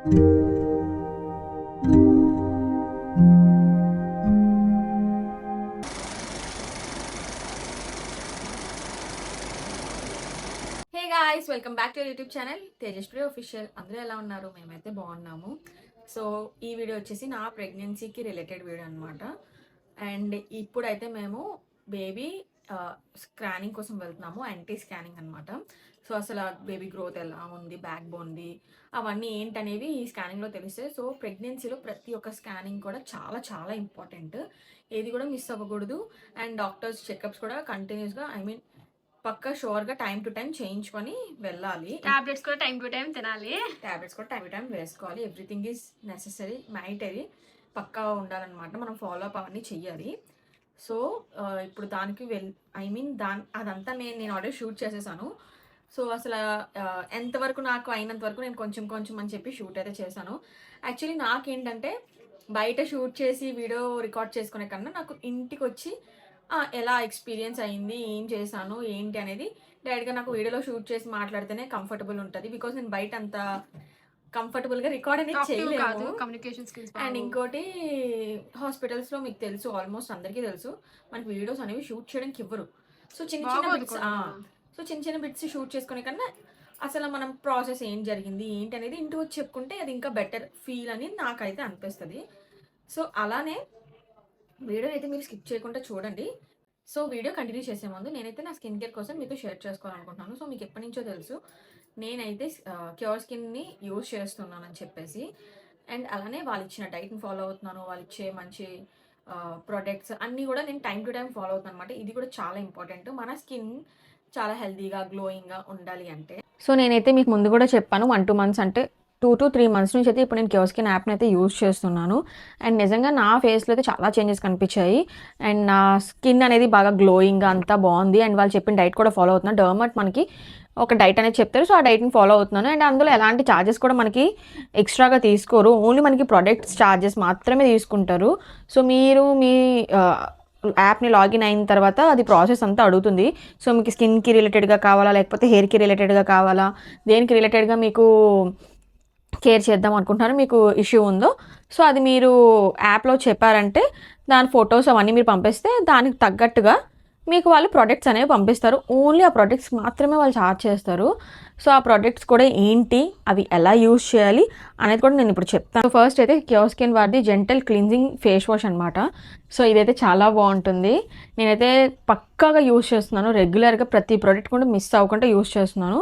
Guys, welcome back to YouTube channel Tejaswi official. అందరూ ఎలా ఉన్నారు? మేమైతే బాగున్నాము. సో ఈ వీడియో వచ్చేసి నా ప్రెగ్నెన్సీకి రిలేటెడ్ వీడియో అనమాట. అండ్ ఇప్పుడైతే మేము బేబీ స్కానింగ్ కోసం వెళ్తున్నాము, యాంటీ స్కానింగ్ అనమాట. సో అసలు బేబీ గ్రోత్ ఎలా ఉంది, బ్యాక్ బోన్ది, అవన్నీ ఏంటనేవి ఈ స్కానింగ్లో తెలుస్తాయి. సో ప్రెగ్నెన్సీలో ప్రతి ఒక్క స్కానింగ్ కూడా చాలా చాలా ఇంపార్టెంట్, ఏది కూడా మిస్ అవ్వకూడదు. అండ్ డాక్టర్స్ చెకప్స్ కూడా కంటిన్యూస్గా పక్కా షూర్గా టైం టు టైం చేయించుకొని వెళ్ళాలి. టాబ్లెట్స్ కూడా టైం టు టైం తినాలి, టాబ్లెట్స్ కూడా టైం టు టైం వేసుకోవాలి. ఎవ్రీథింగ్ ఈజ్ నెససరీ, మ్యాండేటరీ, పక్కా ఉండాలన్నమాట. మనం ఫాలో అప్ అవన్నీ చెయ్యాలి. సో ఇప్పుడు దానికి అదంతా నేను ఆల్రెడీ షూట్ చేసేసాను. సో అసలు ఎంతవరకు నాకు అయినంత వరకు నేను కొంచెం కొంచెం అని చెప్పి షూట్ అయితే చేశాను. యాక్చువల్లీ నాకేంటంటే బయట షూట్ చేసి వీడియో రికార్డ్ చేసుకునే కన్నా నాకు ఇంటికి వచ్చి ఎలా ఎక్స్పీరియన్స్ అయింది, ఏం చేశాను ఏంటి అనేది డైరెక్ట్గా నాకు వీడియోలో షూట్ చేసి మాట్లాడితేనే కంఫర్టబుల్ ఉంటుంది. బికాస్ నేను బయట అంత కంఫర్టబుల్గా రికార్డ్ అనేది చేయలేదు, కమ్యూనికేషన్ స్కిల్స్. అండ్ ఇంకోటి, హాస్పిటల్స్లో మీకు తెలుసు, ఆల్మోస్ట్ అందరికీ తెలుసు, మనకి వీడియోస్ అనేవి షూట్ చేయడానికి ఇవ్వరు. సో చిన్న చిన్న బిట్స్ షూట్ చేసుకునే కన్నా అసలు మనం ప్రాసెస్ ఏం జరిగింది ఏంటి అనేది ఇంటికి వచ్చి చెప్పుకుంటే అది ఇంకా బెటర్ ఫీల్ అని నాకైతే అనిపిస్తుంది. సో అలానే వీడియో అయితే మీరు స్కిప్ చేయకుండా చూడండి. సో వీడియో కంటిన్యూ చేసే ముందు నేనైతే నా స్కిన్ కేర్ కోసం మీతో షేర్ చేసుకోవాలనుకుంటున్నాను. సో మీకు ఎప్పటి నుంచో తెలుసు నేనైతే క్యూర్ స్కిన్ని యూజ్ చేస్తున్నానని చెప్పేసి. అండ్ అలానే వాళ్ళు ఇచ్చిన డైట్ని ఫాలో అవుతున్నాను, వాళ్ళు ఇచ్చే మంచి ప్రొడక్ట్స్ అన్నీ కూడా నేను టైం టు టైం ఫాలో అవుతున్నాను అనమాట. ఇది కూడా చాలా ఇంపార్టెంట్, మన స్కిన్ చాలా హెల్తీగా గ్లోయింగ్గా ఉండాలి అంటే. సో నేనైతే మీకు ముందు కూడా చెప్పాను, 1-2 months అంటే 2 to 3 months నుంచి అయితే ఇప్పుడు నేను క్యూర్ స్కిన్ యాప్ని అయితే యూజ్ చేస్తున్నాను. అండ్ నిజంగా నా ఫేస్లో అయితే చాలా చేంజెస్ కనిపించాయి. అండ్ నా స్కిన్ అనేది బాగా గ్లోయింగ్గా అంతా బాగుంది. అండ్ వాళ్ళు చెప్పిన డైట్ కూడా ఫాలో అవుతున్నాను. డర్మట్ మనకి ఒక డైట్ అనేది చెప్తారు, సో ఆ డైట్ని ఫాలో అవుతున్నాను. అండ్ అందులో ఎలాంటి ఛార్జెస్ కూడా మనకి ఎక్స్ట్రాగా తీసుకోరు, ఓన్లీ మనకి ప్రొడక్ట్స్ ఛార్జెస్ మాత్రమే తీసుకుంటారు. సో మీరు మీ యాప్ని లాగిన్ అయిన తర్వాత అది ప్రాసెస్ అంతా అడుగుతుంది. సో మీకు స్కిన్కి రిలేటెడ్గా కావాలా, లేకపోతే హెయిర్కి రిలేటెడ్గా కావాలా, దేనికి రిలేటెడ్గా మీకు కేర్ చేద్దాం అనుకుంటున్నారు, మీకు ఇష్యూ ఉందో, సో అది మీరు యాప్లో చెప్పారంటే దాని ఫొటోస్ అవన్నీ మీరు పంపిస్తే దానికి తగ్గట్టుగా మీకు వాళ్ళు ప్రొడక్ట్స్ అనేవి పంపిస్తారు. ఓన్లీ ఆ ప్రొడక్ట్స్ మాత్రమే వాళ్ళు ఛార్జ్ చేస్తారు. సో ఆ ప్రొడక్ట్స్ కూడా ఏంటి, అవి ఎలా యూజ్ చేయాలి అనేది కూడా నేను ఇప్పుడు చెప్తాను. సో ఫస్ట్ అయితే క్యూర్ స్కిన్ వారిది జెంటల్ క్లీన్జింగ్ ఫేస్ వాష్ అనమాట. సో ఇదైతే చాలా బాగుంటుంది, నేనైతే పక్కాగా యూజ్ చేస్తున్నాను. రెగ్యులర్గా ప్రతి ప్రోడక్ట్ కూడా మిస్ అవ్వకుండా యూజ్ చేస్తున్నాను.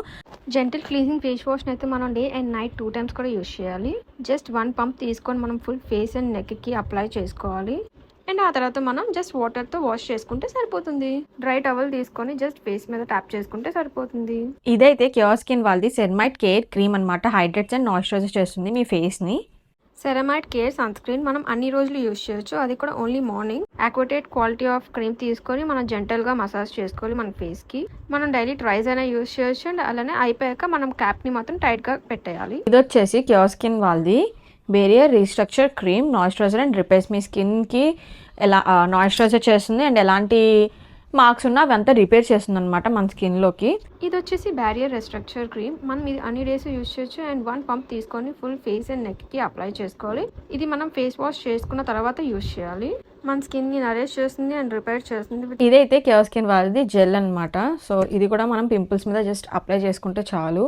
జెంటల్ క్లీన్జింగ్ ఫేస్ వాష్ని అయితే మనం డే అండ్ నైట్ 2 times కూడా యూజ్ చేయాలి. జస్ట్ 1 pump తీసుకొని మనం ఫుల్ ఫేస్ అండ్ నెక్కి అప్లై చేసుకోవాలి. అండ్ ఆ తర్వాత మనం జస్ట్ వాటర్తో వాష్ చేసుకుంటే సరిపోతుంది. డ్రై టవల్ తీసుకొని జస్ట్ ఫేస్ మీద ట్యాప్ చేసుకుంటే సరిపోతుంది. ఇదైతే క్యూర్ స్కిన్ వాళ్ళది సెరమైట్ కేర్ క్రీమ్ అనమాట. హైడ్రేట్స్ అండ్ మాయిశ్చరైజర్ చేస్తుంది మీ ఫేస్ని. సెరమైట్ కేర్ సన్ స్క్రీన్ మనం అన్ని రోజులు యూజ్ చేయొచ్చు, అది కూడా only morning. Adequate quality of cream తీసుకొని మనం జెంటల్గా మసాజ్ చేసుకోవాలి మన ఫేస్కి. మనం డైలీ ట్రైస్ అయినా యూజ్ చేయొచ్చు. అండ్ అలానే అయిపోయాక మనం క్యాప్ని మాత్రం టైట్గా పెట్టేయాలి. ఇది వచ్చేసి క్యూర్ స్కిన్ వాళ్ళది barrier restructure cream, moisturiser and repairs. మీ స్కిన్కి ఎలా మాయిశ్చరైజర్ చేస్తుంది అండ్ ఎలాంటి మార్క్స్ ఉన్నా అవంతా రిపేర్ చేస్తుంది అనమాట మన స్కిన్లోకి. ఇది వచ్చేసి బ్యారియర్ రెస్ట్రక్చర్ క్రీమ్, మనం ఇది అన్ని డేస్ యూజ్ చేయొచ్చు. అండ్ 1 pump తీసుకొని ఫుల్ ఫేస్ అండ్ నెక్కి అప్లై చేసుకోవాలి. ఇది మనం ఫేస్ వాష్ చేసుకున్న తర్వాత యూజ్ చేయాలి. మన స్కిన్ని నరేష్ చేస్తుంది అండ్ రిపేర్ చేస్తుంది. ఇదైతే క్యూర్ స్కిన్ వాళ్ళది జెల్ అనమాట. సో ఇది కూడా మనం పింపుల్స్ మీద జస్ట్ అప్లై చేసుకుంటే చాలు,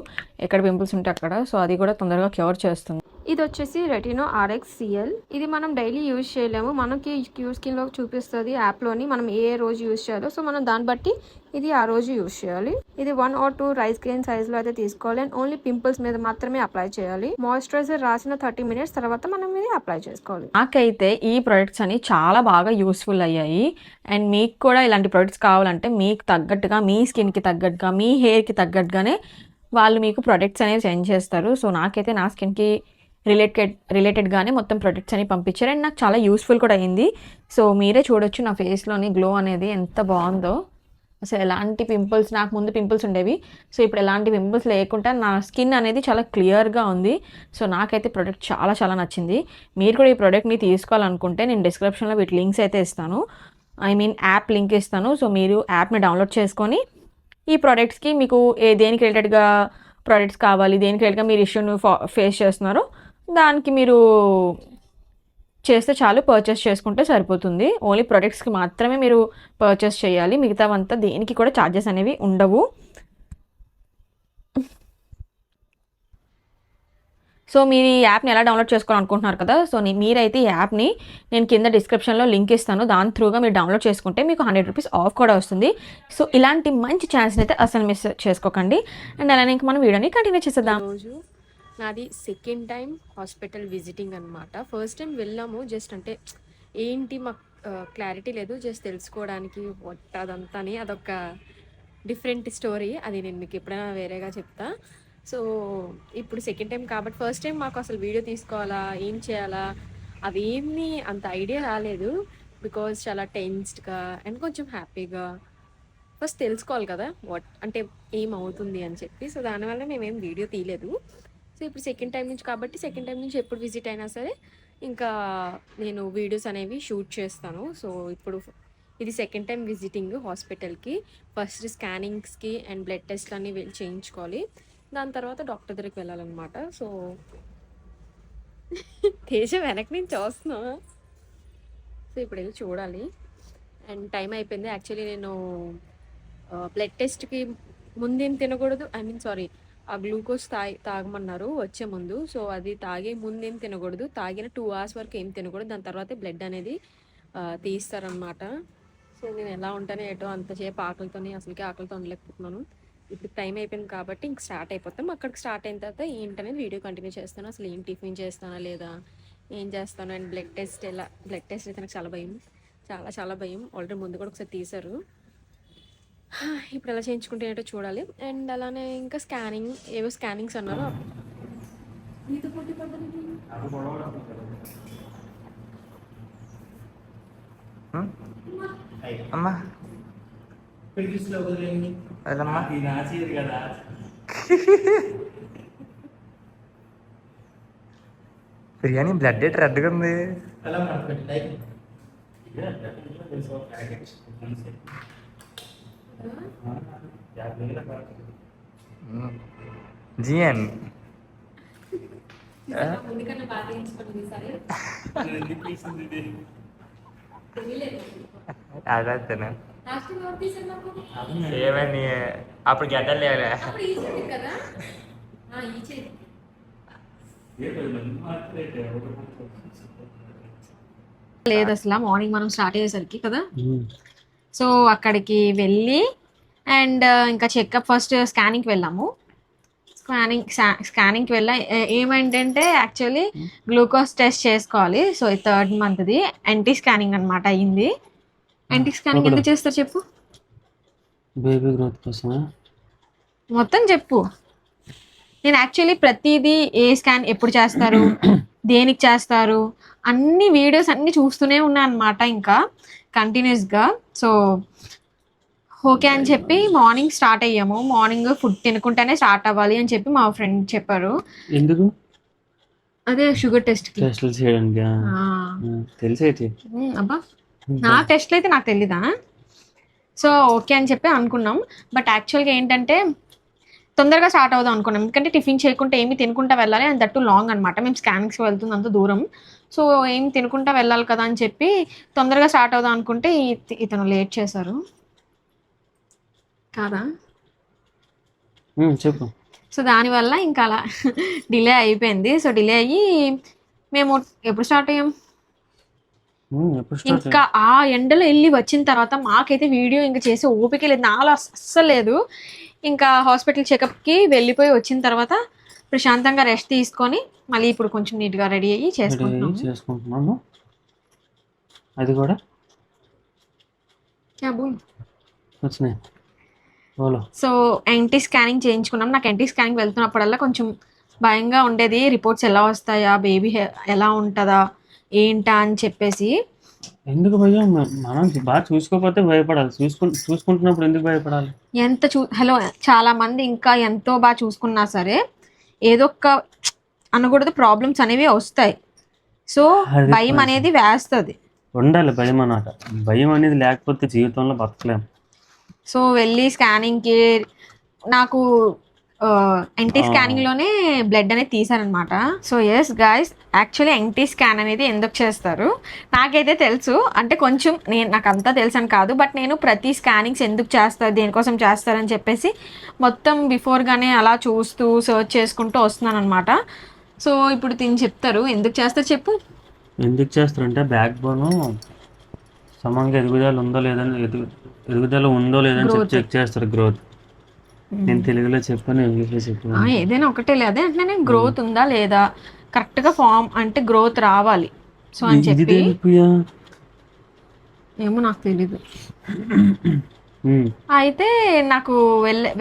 ఎక్కడ పింపుల్స్ ఉంటే అక్కడ. సో అది కూడా తొందరగా క్యూర్ చేస్తుంది. ఇది వచ్చేసి రెటినో RX CL. ఇది మనం డైలీ యూజ్ చేయలేము, మనకి క్యూర్ స్కిన్ లో చూపిస్తుంది యాప్లోని మనం ఏ రోజు యూజ్ చేయాలో. సో మనం దాన్ని బట్టి ఇది ఆ రోజు యూజ్ చేయాలి. ఇది 1 or 2 రైస్ గ్రెయిన్ సైజ్ లో అయితే తీసుకోవాలి. అండ్ ఓన్లీ పింపుల్స్ మీద మాత్రమే అప్లై చేయాలి. మాయిశ్చరైజర్ రాసిన 30 minutes తర్వాత మనం ఇది అప్లై చేసుకోవాలి. నాకైతే ఈ ప్రొడక్ట్స్ అని చాలా బాగా యూస్ఫుల్ అయ్యాయి. అండ్ మీకు కూడా ఇలాంటి ప్రొడక్ట్స్ కావాలంటే మీకు తగ్గట్టుగా, మీ స్కిన్కి తగ్గట్టుగా, మీ హెయిర్కి తగ్గట్టుగానే వాళ్ళు మీకు ప్రొడక్ట్స్ అనేవి సెండ్ చేస్తారు. సో నాకైతే నా స్కిన్కి రిలేటెడ్గానే మొత్తం ప్రొడక్ట్స్ అని పంపించారు. అండ్ నాకు చాలా యూస్ఫుల్ కూడా అయింది. సో మీరే చూడొచ్చు నా ఫేస్లోని గ్లో అనేది ఎంత బాగుందో. అసలు ఎలాంటి పింపుల్స్, నాకు ముందు పింపుల్స్ ఉండేవి, సో ఇప్పుడు ఎలాంటి పింపుల్స్ లేకుండా నా స్కిన్ అనేది చాలా క్లియర్గా ఉంది. సో నాకైతే ప్రోడక్ట్ చాలా చాలా నచ్చింది. మీరు కూడా ఈ ప్రోడక్ట్ని తీసుకోవాలనుకుంటే నేను డిస్క్రిప్షన్లో వీటి లింక్స్ అయితే ఇస్తాను, యాప్ లింక్ ఇస్తాను. సో మీరు యాప్ని డౌన్లోడ్ చేసుకొని ఈ ప్రోడక్ట్స్కి మీకు దేనికి రిలేటెడ్గా ప్రోడక్ట్స్ కావాలి, దేనికి రిలేటెడ్గా మీరు ఇష్యూని ఫేస్ చేస్తున్నారో దానికి మీరు చేస్తే చాలు, పర్చేస్ చేసుకుంటే సరిపోతుంది. ఓన్లీ ప్రొడక్ట్స్కి మాత్రమే మీరు పర్చేస్ చేయాలి, మిగతావంతా దేనికి కూడా ఛార్జెస్ అనేవి ఉండవు. సో మీరు ఈ యాప్ని ఎలా డౌన్లోడ్ చేసుకోవాలనుకుంటున్నారు కదా, సో మీరైతే ఈ యాప్ని నేను కింద డిస్క్రిప్షన్లో లింక్ ఇస్తాను, దాని త్రూగా మీరు డౌన్లోడ్ చేసుకుంటే మీకు 100 రూపీస్ ఆఫ్ కూడా వస్తుంది. సో ఇలాంటి మంచి ఛాన్స్ని అయితే అసలు మిస్ చేసుకోకండి. అండ్ అలానే ఇంకా మనం వీడియోని కంటిన్యూ చేసేద్దాం. రోజు నాది సెకండ్ టైం హాస్పిటల్ విజిటింగ్ అనమాట. ఫస్ట్ టైం వెళ్ళాము, జస్ట్ అంటే ఏంటి మాకు క్లారిటీ లేదు, జస్ట్ తెలుసుకోవడానికి అదంతా అదొక డిఫరెంట్ స్టోరీ, అది నేను మీకు ఎప్పుడైనా వేరేగా చెప్తా. సో ఇప్పుడు సెకండ్ టైం కాబట్టి ఫస్ట్ టైం మాకు అసలు వీడియో తీసుకోవాలా ఏం చేయాలా అవేమీ అంత ఐడియా రాలేదు, బికాజ్ చాలా టెన్స్డ్గా అండ్ కొంచెం హ్యాపీగా ఫస్ట్ తెలుసుకోవాలి కదా వాట్ అంటే ఏమవుతుంది అని చెప్పి. సో దానివల్ల మేమేం వీడియో తీయలేదు. సో ఇప్పుడు సెకండ్ టైం నుంచి కాబట్టి సెకండ్ టైం నుంచి ఎప్పుడు విజిట్ అయినా సరే ఇంకా నేను వీడియోస్ అనేవి షూట్ చేస్తాను. సో ఇప్పుడు ఇది సెకండ్ టైం విజిటింగ్ హాస్పిటల్కి. ఫస్ట్ స్కానింగ్స్కి అండ్ బ్లడ్ టెస్ట్లు అన్నీ వెళ్ళి చేయించుకోవాలి, దాని తర్వాత డాక్టర్ దగ్గరికి వెళ్ళాలన్నమాట. సో తేజ వెనక్కి నుంచి చూస్తున్నా. సో ఇప్పుడు వెళ్ళి చూడాలి. అండ్ టైం అయిపోయింది. యాక్చువల్లీ నేను బ్లడ్ టెస్ట్కి ముందేం తినకూడదు, సారీ ఆ గ్లూకోజ్ తాగమన్నారు వచ్చే ముందు. సో అది తాగే ముందేం తినకూడదు, తాగిన 2 hours వరకు ఏం తినకూడదు, దాని తర్వాతే బ్లడ్ అనేది తీస్తారనమాట. సో నేను ఎలా ఉంటానో ఏటో అంతసేపు ఆకలితోనే, అసలుకి ఆకలితో ఉండలేకపోతున్నాను. ఇప్పుడు టైం అయిపోయింది కాబట్టి ఇంక స్టార్ట్ అయిపోతాం. అక్కడికి స్టార్ట్ అయిన తర్వాత ఏంటనేది వీడియో కంటిన్యూ చేస్తాను. అసలు ఏం టిఫిన్ చేస్తానా లేదా ఏం చేస్తాను, అండ్ బ్లడ్ టెస్ట్ అయితే నాకు చాలా భయం, చాలా చాలా భయం. ఆల్రెడీ ముందు కూడా ఒకసారి తీశారు. ఇప్పుడు ఎలా చేయించుకుంటే ఏంటో చూడాలి. అండ్ అలానే ఇంకా స్కానింగ్, ఏవో స్కానింగ్స్ అన్నారు. అమ్మా అదమ్మా బిర్యానీ బ్లడ్ రేట్ రెడ్గా ఉంది. జిఎన్ అదే ఏమని అప్పుడు గడ్డలు లేవలే. లేదు అసలు మార్నింగ్ మనం స్టార్ట్ అయ్యేసరికి కదా. సో అక్కడికి వెళ్ళి అండ్ ఇంకా చెకప్ ఫస్ట్ స్కానింగ్కి వెళ్ళాము. స్కానింగ్కి వెళ్ళా ఏమంటే యాక్చువల్లీ గ్లూకోజ్ టెస్ట్ చేసుకోవాలి. సో ఈ 3rd monthది ఎన్టీ స్కానింగ్ అనమాట అయింది. ఎన్టీ స్కానింగ్ ఎందుకు చేస్తారు చెప్పు, బేబీ గ్రోత్ కోసమా? మొత్తం చెప్పు. నేను యాక్చువల్లీ ప్రతిదీ ఏ స్కాన్ ఎప్పుడు చేస్తారు, దేనికి చేస్తారు, అన్ని వీడియోస్ అన్నీ చూస్తూనే ఉన్నాను అనమాట ఇంకా కంటిన్యూస్గా. సో ఓకే అని చెప్పి మార్నింగ్ స్టార్ట్ అయ్యాము. మార్నింగ్ ఫుడ్ తినుకుంటేనే స్టార్ట్ అవ్వాలి అని చెప్పి మా ఫ్రెండ్ చెప్పారు. ఎందుకు? అదే షుగర్ టెస్ట్ టెస్ట్లు చేయడానికి. తెలిసేటి అబ్బా నా టెస్ట్లు అయితే నాకు తెలీదా. సో ఓకే అని చెప్పి అనుకున్నాం. బట్ యాక్చువల్గా ఏంటంటే తొందరగా స్టార్ట్ అవుదాం అనుకున్నాం, ఎందుకంటే టిఫిన్ చేయకుండా ఏమి తినుకుంటా వెళ్ళాలి, అండ్ దట్టు లాంగ్ అనమాట. మేము స్కానింగ్స్కి వెళ్తుంది అంత దూరం. సో ఏం తినుకుంటా వెళ్ళాలి కదా అని చెప్పి తొందరగా స్టార్ట్ అవుదాం అనుకుంటే ఇతను లేట్ చేశారు కాదా. చెప్పు. సో దానివల్ల ఇంకా అలా డిలే అయిపోయింది. సో డిలే అయ్యి మేము ఎప్పుడు స్టార్ట్ అయ్యాం, ఇంకా ఆ ఎండలో వెళ్ళి వచ్చిన తర్వాత మాకైతే వీడియో ఇంకా చేసే ఓపిక లేదు, నాలో అస్సలు లేదు. ఇంకా హాస్పిటల్ చెకప్కి వెళ్ళిపోయి వచ్చిన తర్వాత ప్రశాంతంగా రెస్ట్ తీసుకొని మళ్ళీ ఇప్పుడు కొంచెం నీట్గా రెడీ అయ్యి చేసుకుంటున్నాము. అది కూడా వచ్చినాయి. సో ఎన్టీ స్కానింగ్ చేయించుకున్నాం. నాకు ఎన్టీ స్కానింగ్ వెళ్తున్నప్పుడల్లా కొంచెం భయంగా ఉండేది, రిపోర్ట్స్ ఎలా వస్తాయా, బేబీ ఎలా ఉంటుందా ఏంటా అని చెప్పేసి. ఎందుకు భయం? మనం బాగా చూసుకోకపోతే భయపడాలి, చూసుకుంటున్నప్పుడు ఎందుకు భయపడాలి? హలో చాలా మంది ఇంకా ఎంతో బాగా చూసుకున్నా సరే ఏదో ఒక అనకూడదు ప్రాబ్లమ్స్ అనేవి వస్తాయి. సో భయం అనేది వేస్తుంది. ఉండాలి భయం అన్నమాట. భయం అనేది లేకపోతే జీవితంలో బతకలేము. సో వెళ్ళి స్కానింగ్కి నాకు ఎన్టీ స్కానింగ్లోనే బ్లడ్ అనేది తీసారనమాట. So yes guys, actually NT scan అనేది ఎందుకు చేస్తారు నాకైతే తెలుసు, అంటే కొంచెం నాకు అంతా తెలుసు అని కాదు, బట్ నేను ప్రతి స్కానింగ్స్ ఎందుకు చేస్తారు, దేనికోసం చేస్తారని చెప్పేసి మొత్తం బిఫోర్గానే అలా చూస్తూ సర్చ్ చేసుకుంటూ వస్తున్నాను అనమాట. సో ఇప్పుడు తిని చెప్తారు ఎందుకు చేస్తారు చెప్పు. ఎందుకు చేస్తారంటే బ్యాక్ బోన్ సమంగా ఎదుగుదల ఉందో లేదని ఎదుగుదల ఉందో లేదని చెక్ చేస్తారు. గ్రోత్ నేను తెలుగులో చెప్పాను, ఇంగ్లీష్లో చెప్పాను, ఏదైనా ఒకటే లేదా అంటే నేను గ్రోత్ ఉందా లేదా, కరెక్ట్గా ఫామ్ అంటే గ్రోత్ రావాలి. సో అని చెప్పి ఏమో నాకు తెలీదు. అయితే నాకు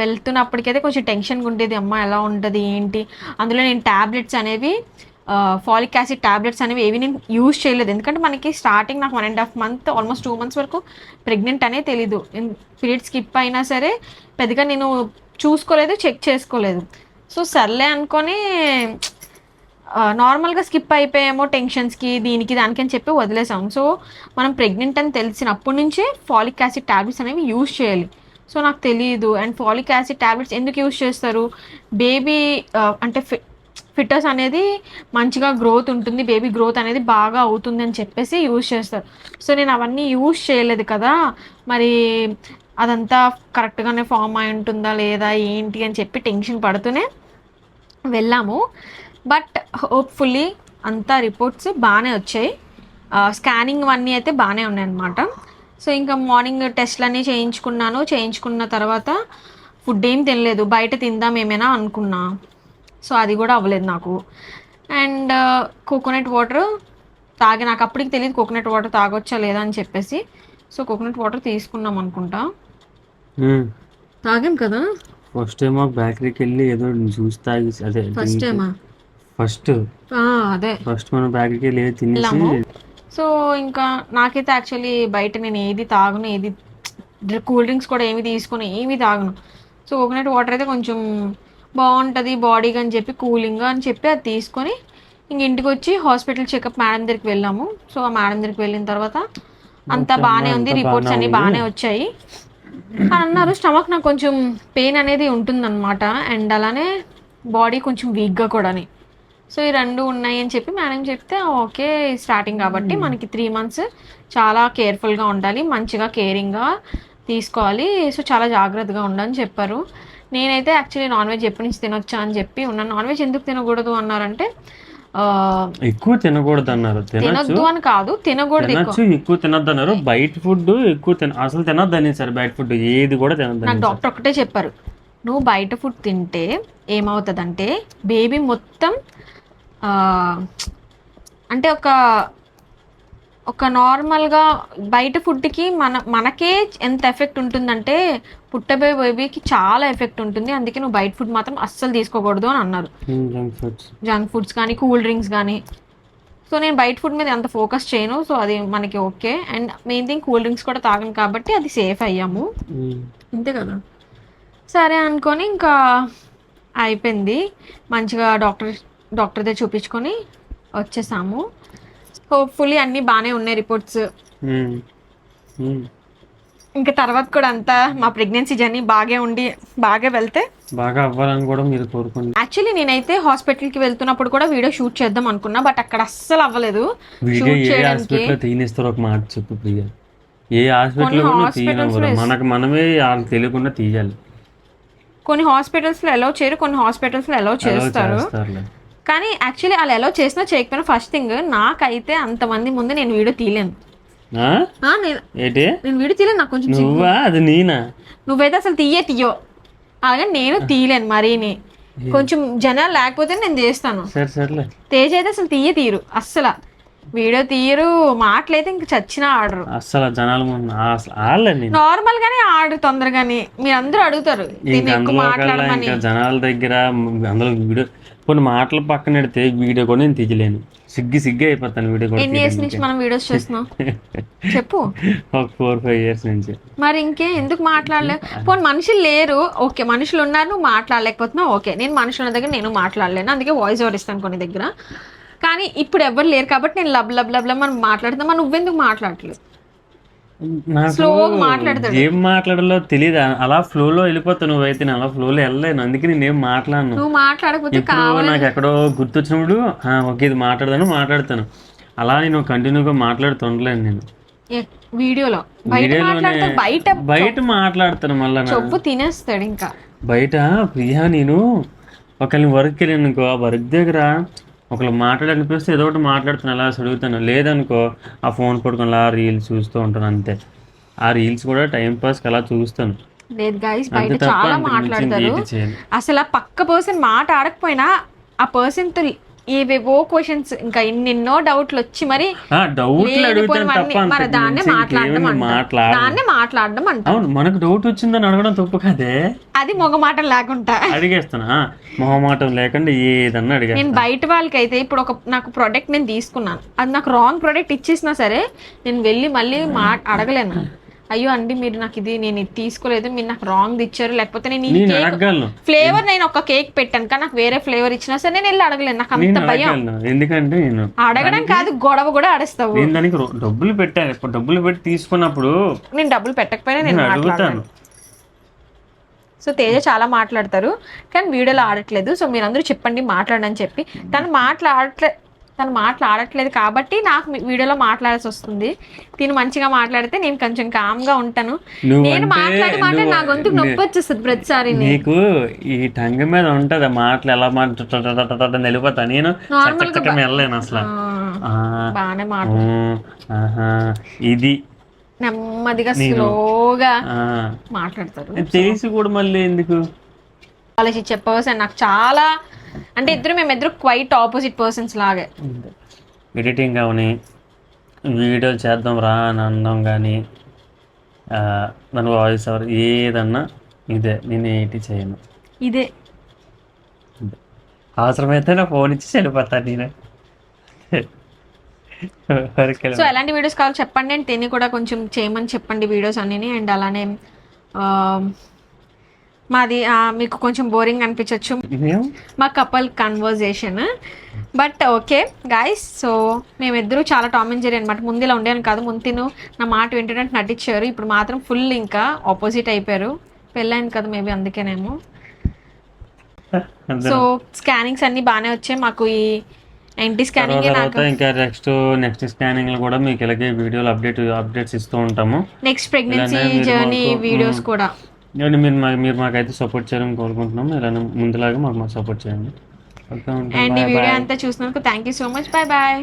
వెళ్తున్నప్పటికైతే కొంచెం టెన్షన్గా ఉండేది, అమ్మ ఎలా ఉంటుంది ఏంటి. అందులో నేను ట్యాబ్లెట్స్ అనేవి ఫాలిక్ యాసిడ్ ట్యాబ్లెట్స్ అనేవి ఏవి నేను యూజ్ చేయలేదు, ఎందుకంటే మనకి స్టార్టింగ్ నాకు 1.5 months ఆల్మోస్ట్ 2 months వరకు ప్రెగ్నెంట్ అనే తెలీదు. పీరియడ్ స్కిప్ అయినా సరే పెద్దగా నేను చూసుకోలేదు, చెక్ చేసుకోలేదు. సో సర్లే అనుకొని నార్మల్గా స్కిప్ అయిపోయామో టెన్షన్స్కి దీనికి దానికి అని చెప్పి వదిలేసాము. సో మనం ప్రెగ్నెంట్ అని తెలిసినప్పటి నుంచే ఫాలిక్ యాసిడ్ ట్యాబ్లెట్స్ అనేవి యూజ్ చేయాలి. సో నాకు తెలియదు. అండ్ ఫాలిక్ యాసిడ్ ట్యాబ్లెట్స్ ఎందుకు యూజ్ చేస్తారు, బేబీ అంటే ఫిటస్ అనేది మంచిగా గ్రోత్ ఉంటుంది, బేబీ గ్రోత్ అనేది బాగా అవుతుంది అని చెప్పేసి యూజ్ చేస్తారు. సో నేను అవన్నీ యూజ్ చేయలేదు కదా, మరి అదంతా కరెక్ట్గానే ఫామ్ అయి ఉంటుందా లేదా ఏంటి అని చెప్పి టెన్షన్ పడుతూనే వెళ్ళాము. బట్ హోప్ఫుల్లీ అంతా రిపోర్ట్స్ బాగానే వచ్చాయి, స్కానింగ్ అన్నీ అయితే బాగానే ఉన్నాయన్నమాట. సో ఇంకా మార్నింగ్ టెస్ట్లన్నీ చేయించుకున్న తర్వాత ఫుడ్ ఏం తినలేదు, బయట తిందాం ఏమైనా అనుకున్నా. సో అది కూడా అవ్వలేదు నాకు. అండ్ కోకోనట్ వాటర్ నాకు అప్పటికి తెలియదు కోకోనట్ వాటర్ తాగొచ్చా లేదా అని చెప్పేసి. సో కోకోనట్ వాటర్ తీసుకున్నాం అనుకుంటా, తాగాం కదా. ఫస్ట్ టైం బేకరీకి వెళ్ళి ఏదో జ్యూస్ తాగి అదే ఫస్ట్ మనం బేకరీకి వెళ్ళి తినేసి. సో ఇంకా నాకైతే యాక్చువల్లీ బయట నేను ఏది తాగను, ఏది కూల్ డ్రింక్స్ కూడా ఏమి తాగను. సో కోకోనట్ వాటర్ అయితే కొంచెం బాగుంటుంది బాడీకి అని చెప్పి కూలింగ్గా అని చెప్పి అది తీసుకొని ఇంక ఇంటికి వచ్చి హాస్పిటల్ చెకప్ మేడం దగ్గరికి వెళ్ళాము. సో ఆ మేడం దగ్గరికి వెళ్ళిన తర్వాత అంతా బాగానే ఉంది, రిపోర్ట్స్ అన్నీ బాగానే వచ్చాయి అని అన్నారు. స్టమక్ నాకు కొంచెం పెయిన్ అనేది ఉంటుందన్నమాట, అండ్ అలానే బాడీ కొంచెం వీక్గా కూడాని. సో ఈ రెండు ఉన్నాయి అని చెప్పి మేడం చెప్తే ఓకే స్టార్టింగ్ కాబట్టి మనకి 3 months చాలా కేర్ఫుల్గా ఉండాలి, మంచిగా కేరింగ్గా తీసుకోవాలి, సో చాలా జాగ్రత్తగా ఉండాలని చెప్పారు. నేనైతే యాక్చువల్లీ నాన్ వెజ్ ఎప్పటి నుంచి తినొచ్చా అని చెప్పి ఉన్నాను. నాన్ వెజ్ ఎందుకు తినకూడదు అన్నారంటే ఎక్కువ తినకూడదు అన్నారు. తినొద్దు అని కాదు, తినకూడదు, ఎక్కువ తినొద్దు అన్నారు. బయట ఫుడ్ ఎక్కువ అసలు తినొద్దు అని సార్, బయట ఫుడ్ ఏది కూడా తినొద్దు. నాకు డాక్టర్ ఒకటే చెప్పారు, నువ్వు బయట ఫుడ్ తింటే ఏమవుతుందంటే బేబీ మొత్తం అంటే ఒక నార్మల్గా బయట ఫుడ్కి మనకే ఎంత ఎఫెక్ట్ ఉంటుందంటే పుట్టబోయే బేబీకి చాలా ఎఫెక్ట్ ఉంటుంది. అందుకే నువ్వు బయట ఫుడ్ మాత్రం అస్సలు తీసుకోకూడదు అని అన్నారు. జంక్ ఫుడ్స్ కానీ కూల్ డ్రింక్స్ కానీ. సో నేను బయట ఫుడ్ మీద అంత ఫోకస్ చేయను, సో అది మనకి okay. And main thing cool drinks కూడా తాగను కాబట్టి అది సేఫ్ అయ్యాము, అంతే కదా. సరే అనుకొని ఇంకా అయిపోయింది, మంచిగా డాక్టర్ దగ్గర చూపించుకొని వచ్చేసాము. హోప్ఫుల్లీ అన్నీ బాగానే ఉన్నాయి రిపోర్ట్స్. ఇంకా తర్వాత కూడా అంతా మా ప్రెగ్నెన్సీ జర్నీ బాగా వెళ్తే బాగా అవ్వాలని కూడా మీరు కోరుకోండి. యాక్చువల్లీ నేనైతే హాస్పిటల్కి వెళ్తున్నప్పుడు కూడా వీడియో షూట్ చేద్దాం అనుకున్నా, బట్ అక్కడ అస్సలు అవ్వలేదు. తీనిస్తారు ఒక మాట చెప్పు ప్రియా, ఏ హాస్పిటల్ మనమే తెలియకుండా తీయాలి. కొన్ని హాస్పిటల్స్లో అలౌ చేయరు, కొన్ని హాస్పిటల్స్లో అలౌ చేస్తారు. కానీ యాక్చువల్లీ వాళ్ళు అలౌ చేసినా చేయకపోయినా ఫస్ట్ థింగ్ నాకైతే అంతమంది ముందు నేను వీడియో తీయలేను. నేను వీడియో తీయలేను, నాకు కొంచెం నువ్వైతే అసలు తీయో అలాగే నేను తీయలేను. మరీని కొంచెం జనాలు లేకపోతే నేను చేస్తాను. తేజ్ అయితే అసలు తీయరు, అస్సలు వీడియో తీయరు, మాటలైతే ఇంక చచ్చినా ఆడరు అసలు. జనాలు నార్మల్ గానే ఆడు తొందరగానే. మీరు అందరూ అడుగుతారు మాట్లాడమని జనాల దగ్గర, అందులో వీడియో కొన్ని మాటలు పక్కన పెడితే వీడియో కూడా నేను తీయలేను, సిగ్గు అయిపోతాను. వీడియో కూడా ఎన్ని ఇయర్స్ నుంచి మనం వీడియోస్ చేస్తున్నాం చెప్పు? ఒక 4-5 years నుంచి. మరి ఇంకే ఎందుకు మాట్లాడలే? పోనీ మనుషులు లేరు, ఓకే మనుషులు ఉన్నారు, నువ్వు మాట్లాడలేకపోతున్నావు, ఓకే. నేను మనుషుల దగ్గర నేను మాట్లాడలేను, అందుకే వాయిస్ ఓవర్ ఇస్తాను కొన్ని దగ్గర. కానీ ఇప్పుడు ఎవరు లేరు కాబట్టి నేను లబ్ మనం మాట్లాడుతున్నా. మరి నువ్వెందుకు మాట్లాడలేదు? నాకు Slow గా మాట్లాడతాడు. ఏం మాట్లాడాలో తెలియదు, అలా ఫ్లోలో వెళ్ళిపోతావు నువ్వైతే, నేను అలా ఫ్లోలో వెళ్ళలేను, అందుకే నేనేం మాట్లాడను. నువ్వు మాట్లాడకపోతే ఇప్పుడు నాకు ఎక్కడో గుర్తొచ్చినప్పుడు ఓకే ఇది మాట్లాడతాను, అలా నేను కంటిన్యూగా మాట్లాడుతుండలేను. నేను వీడియోలో బయట మాట్లాడతాడు, బయట మాట్లాడతాను, మళ్ళా చెప్పు తినేస్తాడు ఇంకా. బయట ప్రియా నేను ఒకరిని వర్క్ వెళ్ళాను అనుకో, ఆ వర్క్ దగ్గర ఒకళ్ళు మాట్లాడనిపిస్తే ఏదో ఒకటి మాట్లాడుతాను, అలా చదువుతాను. లేదనుకో ఆ ఫోన్ పట్టుకొని అలా రీల్స్ చూస్తూ ఉంటాను అంతే. ఆ రీల్స్ కూడా టైం పాస్కి అలా చూస్తాను. లేదు గైస్, బయట అంతే తప్ప చాలా అంతకు మించి మాట్లాడతారు. ఇంకేంటి చేయను. అసలు ఆ పక్క పర్సన్ మాట ఆడకపోయినా ఆ పర్సన్ తో ఏవేవో క్వశ్చన్స్ ఇంకా ఎన్నెన్నో డౌట్లు వచ్చి మరి డౌట్లు అడుగుతాను తప్ప మరి దాన్నే మాట్లాడడం అంట. అవును, మనకు డౌట్ వచ్చిందని అడగడం తప్పు కదే, అది మొగమాటం లేకుండా అడిగేస్తానా, మొహమాటం లేకుండా ఏదన్నా అడిగా. నేను బయట వాళ్ళకైతే ఇప్పుడు నాకు ప్రోడక్ట్ నేను తీసుకున్నాను, అది నాకు రాంగ్ ప్రోడక్ట్ ఇచ్చేసినా సరే నేను వెళ్ళి మళ్ళీ అడగలేను. అయ్యో అండి మీరు నాకు నేను ఇది తీసుకోలేదు, మీరు నాకు రాంగ్ ఇచ్చారు, లేకపోతే నేను ఈ కేక్ ఫ్లేవర్ నేను ఒక కేక్ పెట్టాను కానీ నాకు వేరే ఫ్లేవర్ ఇచ్చినా సరే నేను వెళ్ళి అడగలేను. నాకు అంత భయం. ఎందుకంటే నేను అడగడం కాదు, గొడవ కూడా ఆడేస్తావు. నేను దానికి డబ్బులు పెట్టాను, ఇప్పుడు డబ్బులు పెట్టి తీసుకున్నప్పుడు నేను డబ్బులు పెట్టకపోయినా నేను అడుగుతాను. సో తేజ చాలా మాట్లాడతారు కానీ వీడియోలో ఆడట్లేదు. సో మీరందరూ చెప్పండి మాట్లాడని చెప్పి. తను మాట్లాడట్లేదు కాబట్టి నాకు వీడియోలో మాట్లాడాల్సి వస్తుంది. తిను మంచిగా మాట్లాడితే నేను కొంచెం కామ్గా ఉంటాను. నేను మాట్లాడి నా గొంతుకు నొప్పి వచ్చేస్తుంది ప్రతిసారి. నీకు ఈ టంగ మీద ఉంటది మాటలు ఎలా మాట్లాడుతా వెళ్ళిపోతా, నేను వెళ్ళలేను అసలు. బాగానే ఇది నెమ్మదిగా స్లోగా మాట్లాడతారు. తెలిసి కూడా మళ్ళీ ఎందుకు ఆలోచించే పర్సన్ నాకు చాలా, అంటే మేమిద్దరు క్వైట్ ఆపోజిట్ పర్సన్స్ లాగే. ఎడిటింగ్ కానీ వీడియోలు చేద్దాం రా అని అనడం కానీ దాని వాయిస్ ఓవర్ ఏదన్నా ఇదే, నేను ఏంటి చేయను. ఇదే అవసరమైతే నా ఫోన్ ఇచ్చి వెళ్ళిపోతాను నేను. సో ఎలాంటి వీడియోస్ కావాలో చెప్పండి అండ్ తిని కూడా కొంచెం చేయమని చెప్పండి వీడియోస్ అన్నీ. అండ్ అలానే మాది మీకు కొంచెం బోరింగ్ అనిపించవచ్చు మా couple conversation, but okay guys. So మేమిద్దరూ చాలా టామ్ అండ్ జెర్రీ అనమాట. ముందు ఇలా ఉండేది కాదు, ముందు నా మాట వింటున్నట్టు నటించారు, ఇప్పుడు మాత్రం ఫుల్ ఇంకా ఆపోజిట్ అయిపోయారు. పెళ్ళైంది కదా మేబీ అందుకేనేమో. సో స్కానింగ్స్ అన్ని బాగానే వచ్చాయి మాకు. ఈ ఎన్టీ స్కానింగ్ ఇంకా నెక్స్ట్ స్కానింగ్ కూడా మీకు ఇలాగే వీడియోలు అప్డేట్స్ ఇస్తూ ఉంటాము. నెక్స్ట్ ప్రెగ్నెన్సీ జర్నీ వీడియోస్ కూడా మీరు మాకైతే సపోర్ట్ చేయాలని కోరుకుంటున్నాం. ఇలా ముందులాగా మాకు సపోర్ట్ చేయండి. అండ్ ఈ వీడియో అంతా చూసినందుకు thank you so much. Bye bye.